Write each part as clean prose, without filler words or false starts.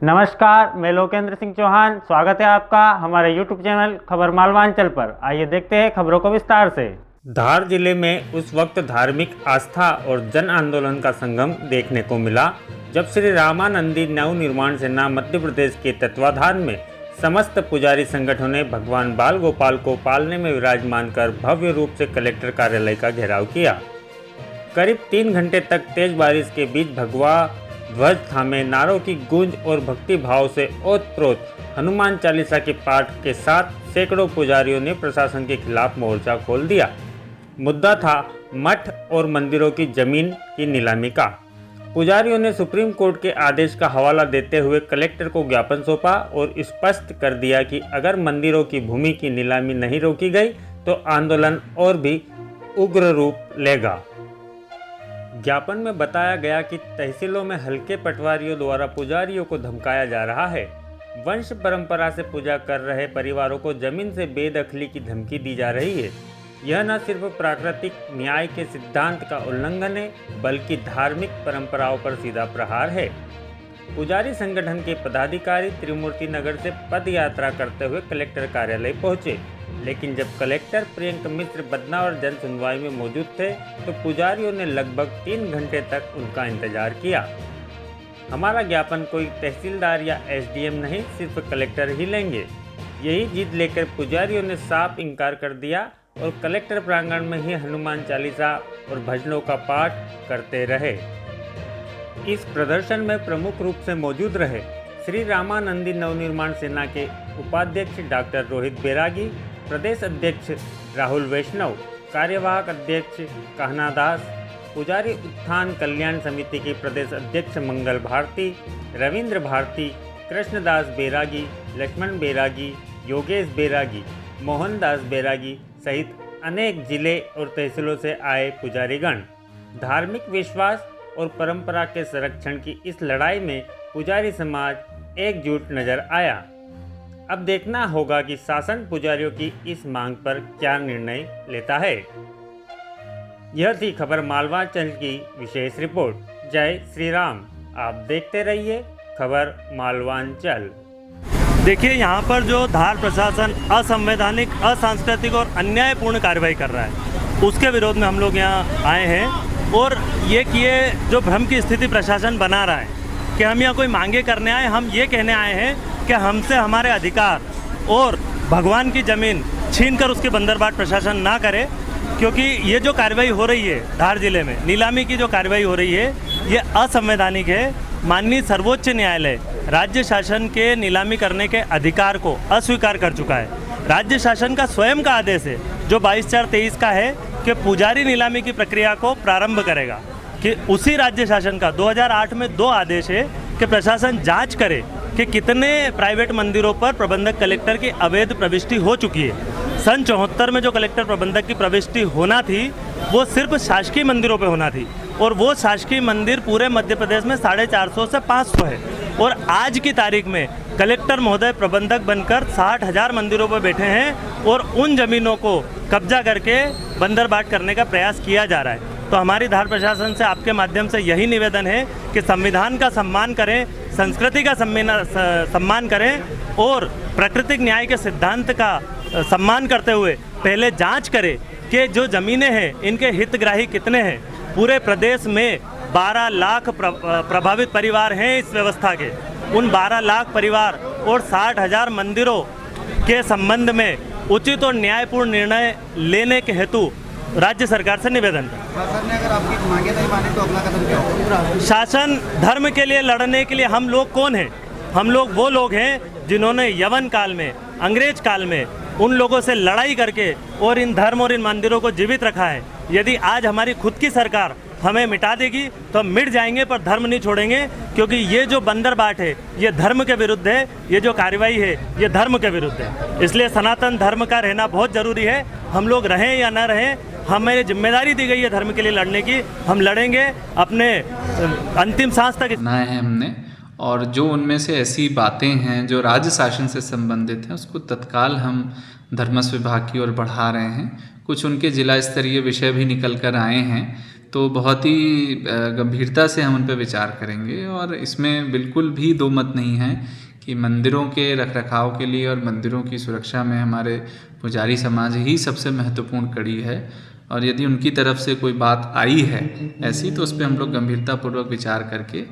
नमस्कार, मैं लोकेंद्र सिंह चौहान। स्वागत है आपका हमारे YouTube चैनल खबर मालवांचल पर। आइए देखते हैं खबरों को विस्तार से। धार जिले में उस वक्त धार्मिक आस्था और जन आंदोलन का संगम देखने को मिला जब श्री रामानंदी नवनिर्माण सेना मध्य प्रदेश के तत्वाधान में समस्त पुजारी संगठनों ने भगवान बाल गोपाल को पालने में विराजमान कर भव्य रूप से कलेक्टर कार्यालय का घेराव किया। करीब 3 घंटे तक तेज बारिश के बीच भगवा ध्वज थामे नारों की गूंज और भक्ति भाव से ओतप्रोत हनुमान चालीसा के पाठ के साथ सैकड़ों पुजारियों ने प्रशासन के खिलाफ मोर्चा खोल दिया। मुद्दा था मठ और मंदिरों की जमीन की नीलामी का। पुजारियों ने सुप्रीम कोर्ट के आदेश का हवाला देते हुए कलेक्टर को ज्ञापन सौंपा और स्पष्ट कर दिया कि अगर मंदिरों की भूमि की नीलामी नहीं रोकी गई तो आंदोलन और भी उग्र रूप लेगा। ज्ञापन में बताया गया कि तहसीलों में हल्के पटवारियों द्वारा पुजारियों को धमकाया जा रहा है। वंश परंपरा से पूजा कर रहे परिवारों को जमीन से बेदखली की धमकी दी जा रही है। यह न सिर्फ प्राकृतिक न्याय के सिद्धांत का उल्लंघन है बल्कि धार्मिक परंपराओं पर सीधा प्रहार है। पुजारी संगठन के पदाधिकारी त्रिमूर्ति नगर से पद यात्रा करते हुए कलेक्टर कार्यालय पहुंचे, लेकिन जब कलेक्टर प्रियंक मिश्र बदनावर जन सुनवाई में मौजूद थे तो पुजारियों ने लगभग 3 घंटे तक उनका इंतजार किया। हमारा ज्ञापन कोई तहसीलदार या एसडीएम नहीं, सिर्फ कलेक्टर ही लेंगे, यही जिद लेकर पुजारियों ने साफ इनकार कर दिया और कलेक्टर प्रांगण में ही हनुमान चालीसा और भजनों का पाठ करते रहे। इस प्रदर्शन में प्रमुख रूप से मौजूद रहे श्री रामानंदी नवनिर्माण सेना के उपाध्यक्ष डॉक्टर रोहित बैरागी, प्रदेश अध्यक्ष राहुल वैष्णव, कार्यवाहक अध्यक्ष कहना दास, पुजारी उत्थान कल्याण समिति के प्रदेश अध्यक्ष मंगल भारती, रविंद्र भारती, कृष्णदास बैरागी, लक्ष्मण बैरागी, योगेश बैरागी, मोहनदास बैरागी सहित अनेक जिले और तहसीलों से आए पुजारीगण। धार्मिक विश्वास और परंपरा के संरक्षण की इस लड़ाई में पुजारी समाज एकजुट नजर आया। अब देखना होगा कि शासन पुजारियों की इस मांग पर क्या निर्णय लेता है। यह थी खबर मालवांचल की विशेष रिपोर्ट। जय श्री राम। आप देखते रहिए खबर मालवांचल। देखिए, यहाँ पर जो धार प्रशासन असंवैधानिक, असांस्कृतिक और अन्यायपूर्ण कार्रवाई कर रहा है उसके विरोध में हम लोग यहाँ आए हैं। और ये कि ये जो भ्रम की स्थिति प्रशासन बना रहा है कि हम यहाँ कोई मांगे करने आए, हम ये कहने आए हैं कि हमसे हमारे अधिकार और भगवान की ज़मीन छीनकर उसकी बंदरबाट प्रशासन ना करे, क्योंकि ये जो कार्रवाई हो रही है धार जिले में, नीलामी की जो कार्रवाई हो रही है, ये असंवैधानिक है। माननीय सर्वोच्च न्यायालय राज्य शासन के नीलामी करने के अधिकार को अस्वीकार कर चुका है। राज्य शासन का स्वयं का आदेश है जो 22/4/23 का है कि पुजारी नीलामी की प्रक्रिया को प्रारंभ करेगा। कि उसी राज्य शासन का 2008 में 2 आदेश है कि प्रशासन जांच करे कि कितने प्राइवेट मंदिरों पर प्रबंधक कलेक्टर की अवैध प्रविष्टि हो चुकी है। सन 74 में जो कलेक्टर प्रबंधक की प्रविष्टि होना थी वो सिर्फ शासकीय मंदिरों पे होना थी, और वो शासकीय मंदिर पूरे मध्य प्रदेश में 450 से 500 है। और आज की तारीख में कलेक्टर महोदय प्रबंधक बनकर 60,000 मंदिरों पर बैठे हैं और उन जमीनों को कब्जा करके बंदरबाट करने का प्रयास किया जा रहा है। तो हमारी धार प्रशासन से आपके माध्यम से यही निवेदन है कि संविधान का सम्मान करें, संस्कृति का सम्मान करें और प्राकृतिक न्याय के सिद्धांत का सम्मान करते हुए पहले जांच करें कि जो ज़मीनें हैं इनके हितग्राही कितने हैं। पूरे प्रदेश में 12 लाख प्रभावित परिवार हैं इस व्यवस्था के। उन 12 लाख परिवार और 60,000 मंदिरों के संबंध में उचित और न्यायपूर्ण निर्णय लेने के हेतु राज्य सरकार से निवेदन है। शासन ने अगर आपकी मांगे नहीं माने तो अगला कदम क्या होगा? शासन धर्म के लिए लड़ने के लिए हम लोग कौन हैं? हम लोग वो लोग हैं जिन्होंने यवन काल में, अंग्रेज काल में उन लोगों से लड़ाई करके और इन धर्म और इन मंदिरों को जीवित रखा है। यदि आज हमारी खुद की सरकार हमें मिटा देगी तो हम मिट जाएंगे, पर धर्म नहीं छोड़ेंगे, क्योंकि ये जो बंदरबाट है ये धर्म के विरुद्ध है, ये जो कार्रवाई है ये धर्म के विरुद्ध है। इसलिए सनातन धर्म का रहना बहुत ज़रूरी है। हम लोग रहें या ना रहें, हमें जिम्मेदारी दी गई है धर्म के लिए लड़ने की। हम लड़ेंगे अपने अंतिम सांस तक। ना है हमने, और जो उनमें से ऐसी बातें हैं जो राज्य शासन से संबंधित हैं उसको तत्काल हम धर्मस्व विभाग की ओर बढ़ा रहे हैं। कुछ उनके जिला स्तरीय विषय भी निकल कर आए हैं तो बहुत ही गंभीरता से हम उन पर विचार करेंगे। और इसमें बिल्कुल भी दो मत नहीं है कि मंदिरों के रखरखाव के लिए और मंदिरों की सुरक्षा में हमारे पुजारी समाज ही सबसे महत्वपूर्ण कड़ी है। और यदि उनकी तरफ से कोई बात आई है ऐसी, तो उस पर हम लोग गंभीरतापूर्वक विचार करके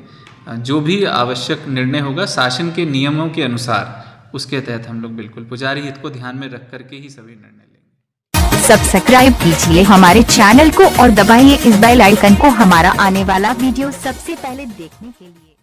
जो भी आवश्यक निर्णय होगा शासन के नियमों के अनुसार, उसके तहत हम लोग बिल्कुल पुजारी हित को ध्यान में रख करके ही सभी निर्णय लेंगे। सब्सक्राइब कीजिए हमारे चैनल को और दबाइए इस बेल आइकन को हमारा आने वाला वीडियो सबसे पहले देखने के लिए।